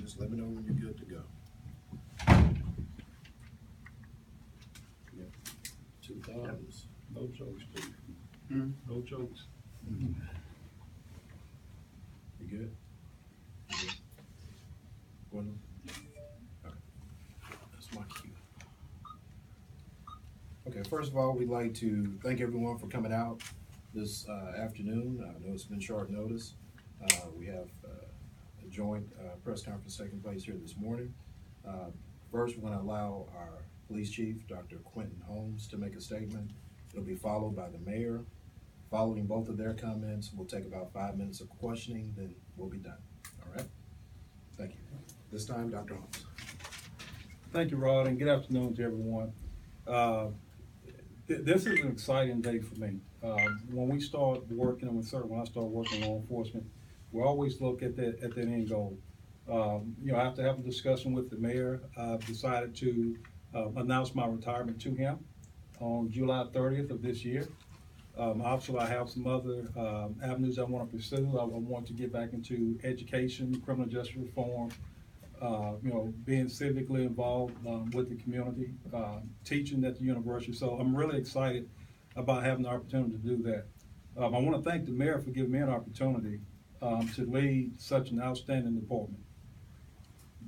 Just let me know when you're good to go. Yeah. Two thumbs. No jokes, Steve. Hmm? No jokes. You good? You good? Gwendolyn? Okay. That's my cue. Okay, first of all, we'd like to thank everyone for coming out this afternoon. I know it's been short notice. We have a joint press conference taking place here this morning. First, we're going to allow our police chief, Dr. Quentin Holmes, to make a statement. It'll be followed by the mayor. Following both of their comments, we'll take about 5 minutes of questioning, then we'll be done. All right? Thank you. This time, Dr. Holmes. Thank you, Rod, and good afternoon to everyone. This is an exciting day for me. When we start working, and when I start working in law enforcement, we always look at that end goal. After having a discussion with the mayor, I've decided to announce my retirement to him on July 30th of this year. Obviously, I have some other avenues I want to pursue. I want to get back into education, criminal justice reform, being civically involved with the community, teaching at the university. So I'm really excited about having the opportunity to do that. I want to thank the mayor for giving me an opportunity to lead such an outstanding department.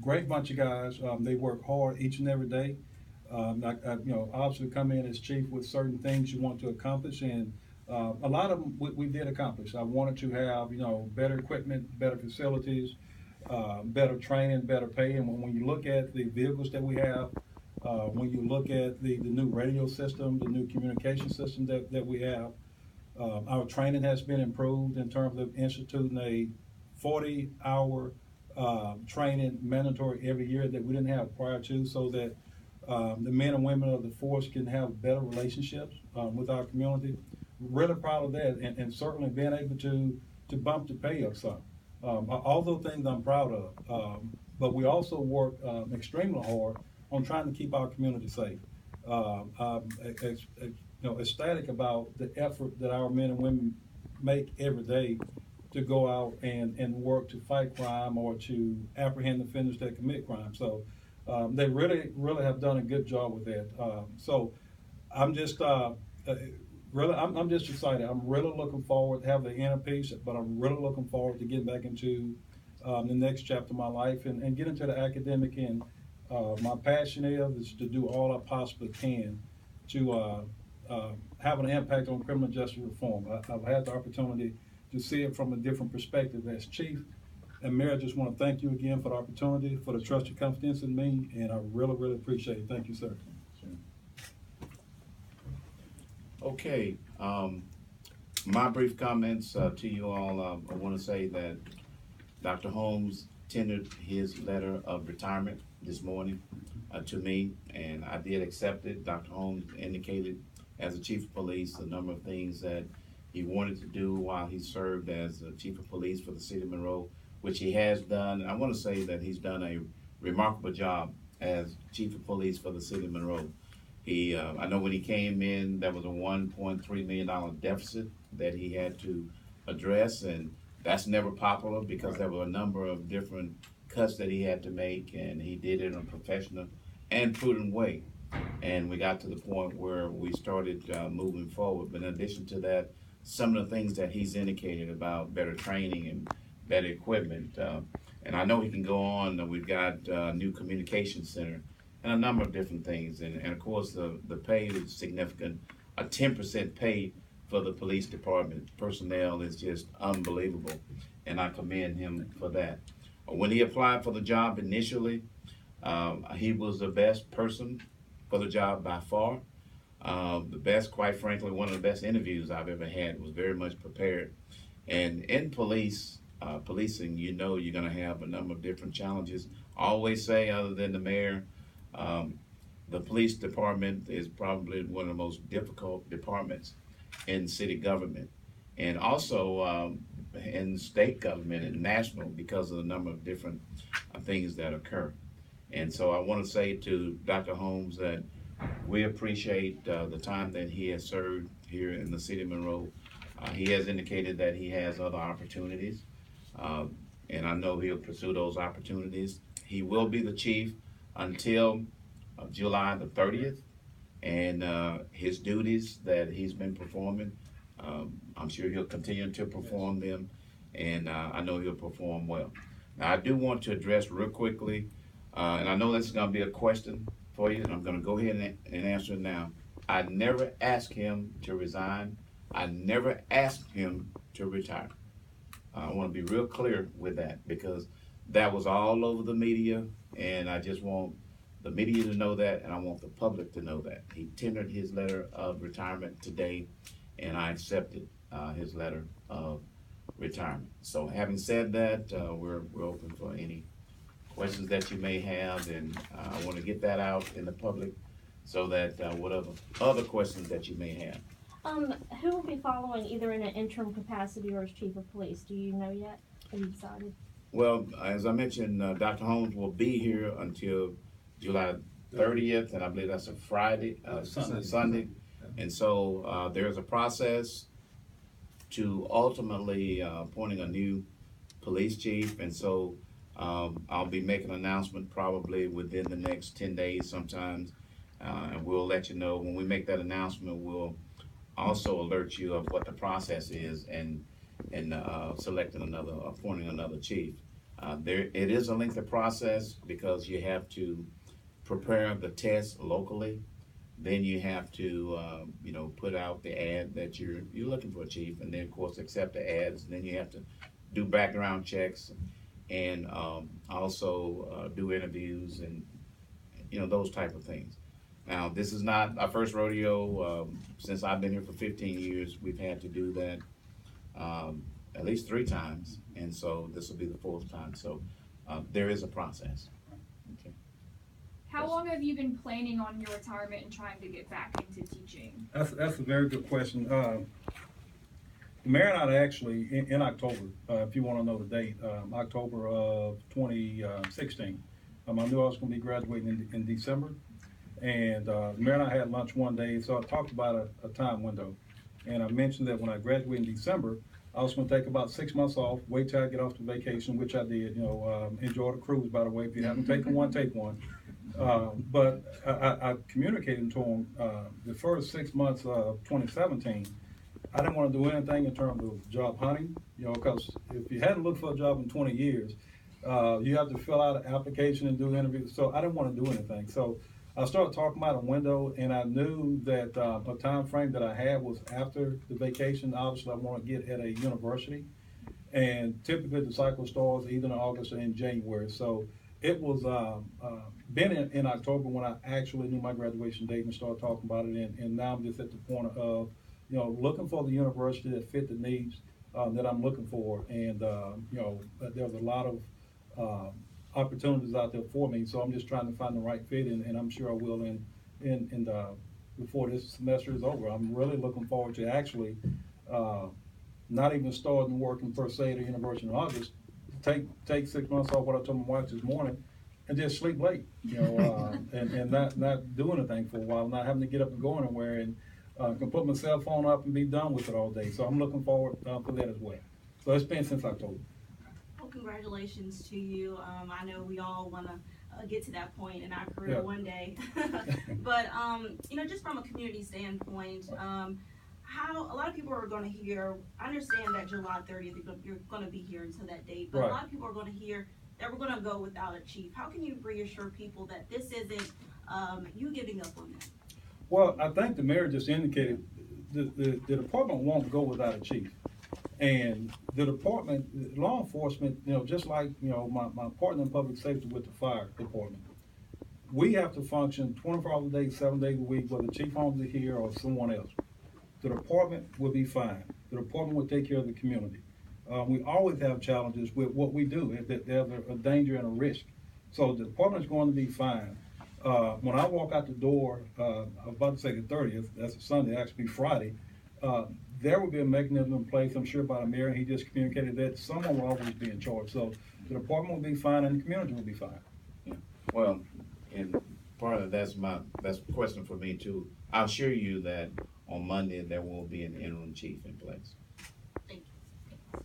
Great bunch of guys. They work hard each and every day. Obviously come in as chief with certain things you want to accomplish, and a lot of them we did accomplish. I wanted to have, better equipment, better facilities, better training, better pay. And when you look at the vehicles that we have, when you look at the new radio system, the new communication system that we have, our training has been improved in terms of instituting a 40-hour training mandatory every year that we didn't have prior to, so that the men and women of the force can have better relationships with our community. Really proud of that, and certainly being able to bump the pay up some. All those things I'm proud of, but we also work extremely hard on trying to keep our community safe. I'm ecstatic about the effort that our men and women make every day to go out and work to fight crime or to apprehend offenders that commit crime. So they really have done a good job with that. So I'm just I'm just excited. I'm really looking forward to having the inner peace, but I'm really looking forward to getting back into the next chapter of my life and get into the academic end. My passion is to do all I possibly can to have an impact on criminal justice reform. I've had the opportunity to see it from a different perspective as chief. And Mayor, I just want to thank you again for the opportunity, for the trust and confidence in me, and I really appreciate it. Thank you, sir. Okay, my brief comments to you all. I want to say that Dr. Holmes tendered his letter of retirement this morning to me, and I did accept it. Dr. Holmes indicated as the chief of police a number of things that he wanted to do while he served as the chief of police for the city of Monroe, which he has done. And I want to say that he's done a remarkable job as chief of police for the city of Monroe. I know when he came in, there was a $1.3 million deficit that he had to address, and that's never popular because there were a number of different cuts that he had to make, and he did it in a professional and prudent way. And we got to the point where we started moving forward. But in addition to that, some of the things that he's indicated about better training and better equipment, and I know he can go on. We've got a new communication center and a number of different things. And of course, the pay is significant. A 10% pay for the police department personnel is just unbelievable, and I commend him for that. When he applied for the job initially, he was the best person for the job by far. The best, quite frankly, one of the best interviews I've ever had. Was very much prepared. And in policing, you're going to have a number of different challenges. I always say, other than the mayor, the police department is probably one of the most difficult departments in city government, and also in state government and national, because of the number of different things that occur. And so I want to say to Dr. Holmes that we appreciate the time that he has served here in the city of Monroe. He has indicated that he has other opportunities. and I know he'll pursue those opportunities. He will be the chief until July the 30th, and his duties that he's been performing, I'm sure he'll continue to perform them, and I know he'll perform well. Now, I do want to address real quickly, and I know this is going to be a question for you, and I'm going to go ahead and answer it now. I never asked him to resign. I never asked him to retire. I want to be real clear with that because that was all over the media, and I just want the media to know that, and I want the public to know that. He tendered his letter of retirement today, and I accepted his letter of retirement. So having said that, we're open for any questions that you may have, and I want to get that out in the public so that whatever other questions that you may have. Who will be following either in an interim capacity or as chief of police? Do you know yet? Have you decided? Well, as I mentioned, Dr. Holmes will be here until July 30th, and I believe that's a Friday, Sunday. And so there's a process to ultimately appointing a new police chief, and so I'll be making an announcement probably within the next 10 days sometimes, and we'll let you know. When we make that announcement, we'll also alert you of what the process is and appointing another chief. It is a lengthy process because you have to prepare the test locally. Then you have to, put out the ad that you're looking for a chief, and then of course accept the ads. And then you have to do background checks and also do interviews and those type of things. Now, this is not our first rodeo. Since I've been here for 15 years, we've had to do that at least 3 times, and so this will be the 4th time. So there is a process. Okay. How long have you been planning on your retirement and trying to get back into teaching? That's a very good question. The mayor and I actually, in October, if you want to know the date, October of 2016, I knew I was going to be graduating in December. And the mayor and I had lunch one day, so I talked about a time window. And I mentioned that when I graduated in December, I was going to take about 6 months off, wait till I get off to vacation, which I did. Enjoy the cruise, by the way. If you haven't taken one, take one. But I communicated to him the first 6 months of 2017. I didn't want to do anything in terms of job hunting, because if you hadn't looked for a job in 20 years, you have to fill out an application and do interviews. So I didn't want to do anything. So I started talking about a window, and I knew that a time frame that I had was after the vacation. Obviously, I want to get at a university, and typically the cycle starts either in August or in January. So it was been in October when I actually knew my graduation date and started talking about it, and now I'm just at the point of looking for the university that fit the needs that I'm looking for, and there's a lot of opportunities out there for me, so I'm just trying to find the right fit, and I'm sure I will before this semester is over. I'm really looking forward to actually not even starting working per se at the university in August. Take 6 months off, what I told my wife this morning, and just sleep late, and not do anything for a while, not having to get up and go anywhere, and can put my cell phone up and be done with it all day. So I'm looking forward for that as well. So it's been since October. Well, congratulations to you. I know we all want to get to that point in our career one day. But, just from a community standpoint, how a lot of people are going to hear, I understand that July 30th, you're going to be here until that date, but a lot of people are going to hear that we're going to go without a chief. How can you reassure people that this isn't you giving up on that? Well, I think the mayor just indicated the department won't go without a chief. And the department, law enforcement, just like, my partner in public safety with the fire department, we have to function 24 hours a day, 7 days a week, whether Chief Holmes is here or someone else. The department will be fine. The department will take care of the community. We always have challenges with what we do. There's a danger and a risk. So the department is going to be fine. When I walk out the door, I was about to say the 30th, that's a Sunday, actually Friday, there will be a mechanism in place, I'm sure, by the mayor, and he just communicated that someone will always be in charge. So the department will be fine and the community will be fine. Yeah. Well, and part of that's a question for me too. I'll assure you that on Monday there will be an interim chief in place. Thank you.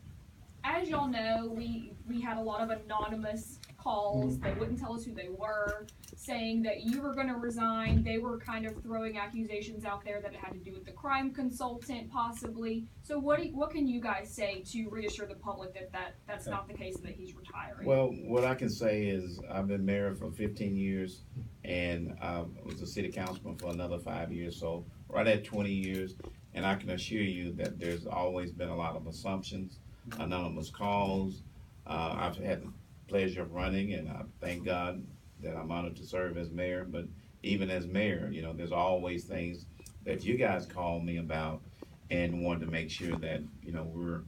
as y'all know, we had a lot of anonymous calls. They wouldn't tell us who they were, saying that you were going to resign. They were kind of throwing accusations out there that it had to do with the crime consultant, possibly. So what can you guys say to reassure the public that that's not the case and that he's retiring? Well, what I can say is I've been mayor for 15 years, and I was a city councilman for another 5 years, so right at 20 years. And I can assure you that there's always been a lot of assumptions, anonymous calls. I've had the pleasure of running, and I thank God that I'm honored to serve as mayor. But even as mayor, you know, there's always things that you guys call me about, and wanted to make sure that, you know,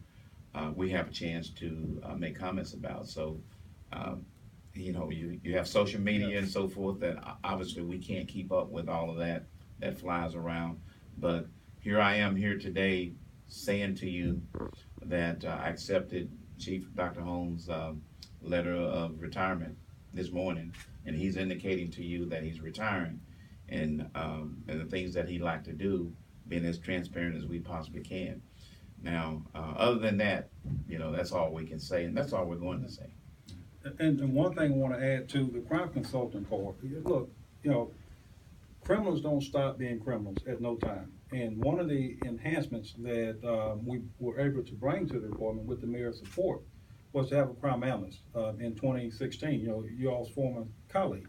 we have a chance to make comments about. So, you know, you have social media and so forth that obviously we can't keep up with all of that flies around. But here I am here today saying to you that I accepted Chief Dr. Holmes' letter of retirement this morning, and he's indicating to you that he's retiring, and the things that he'd like to do, being as transparent as we possibly can. Now, other than that, you know, that's all we can say, and that's all we're going to say. And one thing I want to add to the crime consultant part, look, you know, criminals don't stop being criminals at no time. And one of the enhancements that we were able to bring to the department with the mayor's support was to have a crime analyst in 2016, you know, you all's former colleague.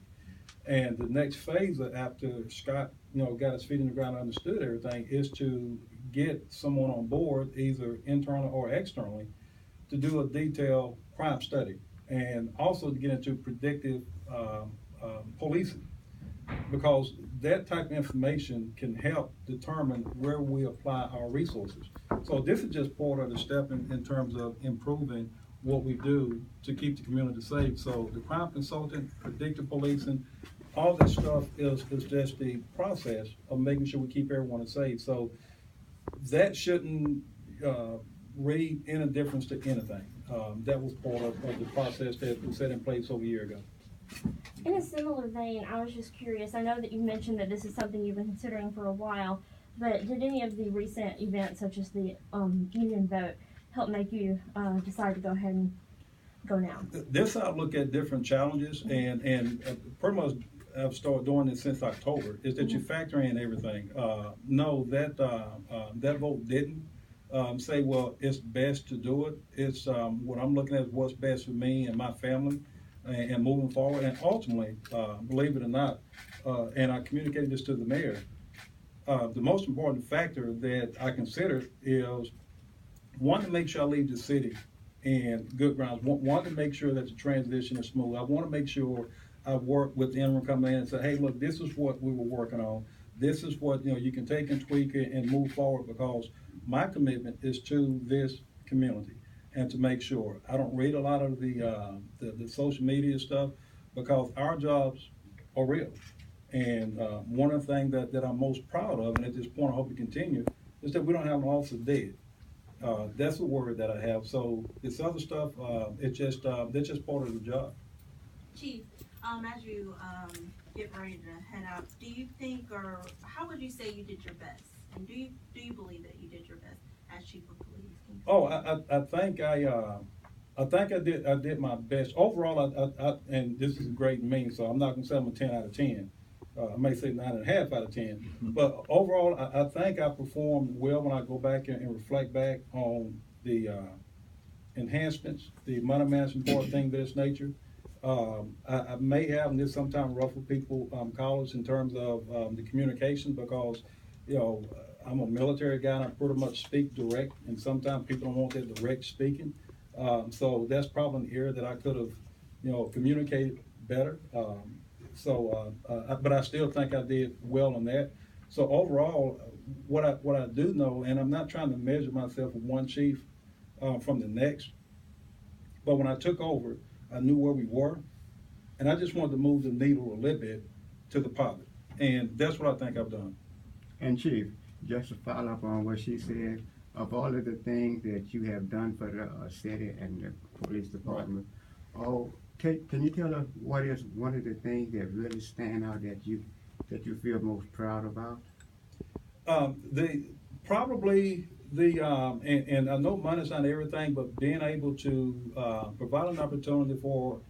And the next phase after Scott, you know, got his feet in the ground and understood everything is to get someone on board, either internally or externally, to do a detailed crime study, and also to get into predictive policing, because that type of information can help determine where we apply our resources. So this is just part of the step in terms of improving what we do to keep the community safe. So the crime consultant, predictive policing, all this stuff is just the process of making sure we keep everyone safe. So that shouldn't read any difference to anything. That was part of the process that was set in place over a year ago. In a similar vein, I was just curious. I know that you mentioned that this is something you've been considering for a while, but did any of the recent events, such as the union vote, help make you decide to go ahead and go now? This I look at different challenges, and pretty much I've started doing this since October, is that you factor in everything. No, that vote didn't say, well, it's best to do it. It's what I'm looking at is what's best for me and my family, and moving forward. And ultimately, believe it or not, and I communicated this to the mayor, the most important factor that I consider is, one, to make sure I leave the city in good grounds. One, to make sure that the transition is smooth. I want to make sure I work with the interim coming in and say, hey, look, this is what we were working on. This is what, you know, you can take and tweak it and move forward, because my commitment is to this community, and to make sure I don't read a lot of the social media stuff, because our jobs are real. And one of the things that I'm most proud of, and at this point I hope to continue, is that we don't have an officer dead. That's a word that I have. So this other stuff, it's just that's just part of the job. Chief, as you get ready to head out, do you think, or how would you say you did your best? And do you believe that you did your best as chief of police? Oh, I think I did my best. Overall, I and this is great and mean, so I'm not gonna say I'm a 10 out of 10. I may say 9.5 out of 10. But overall, I think I performed well when I go back and reflect back on the enhancements, the money management board thing of this nature. I may have, and this sometimes ruffle people collars in terms of the communication, because, you know, I'm a military guy and I pretty much speak direct, and sometimes people don't want that direct speaking. So that's probably an area that I could have, you know, communicated better. But I still think I did well on that. So overall, what I do know, and I'm not trying to measure myself with one chief from the next, but when I took over, I knew where we were, and I just wanted to move the needle a little bit to the positive, and that's what I think I've done. And Chief, just to follow up on what she said, of all of the things that you have done for the city and the police department, can you tell us what is one of the things that really stand out that you feel most proud about? Probably and I know money's not everything, but being able to, provide an opportunity for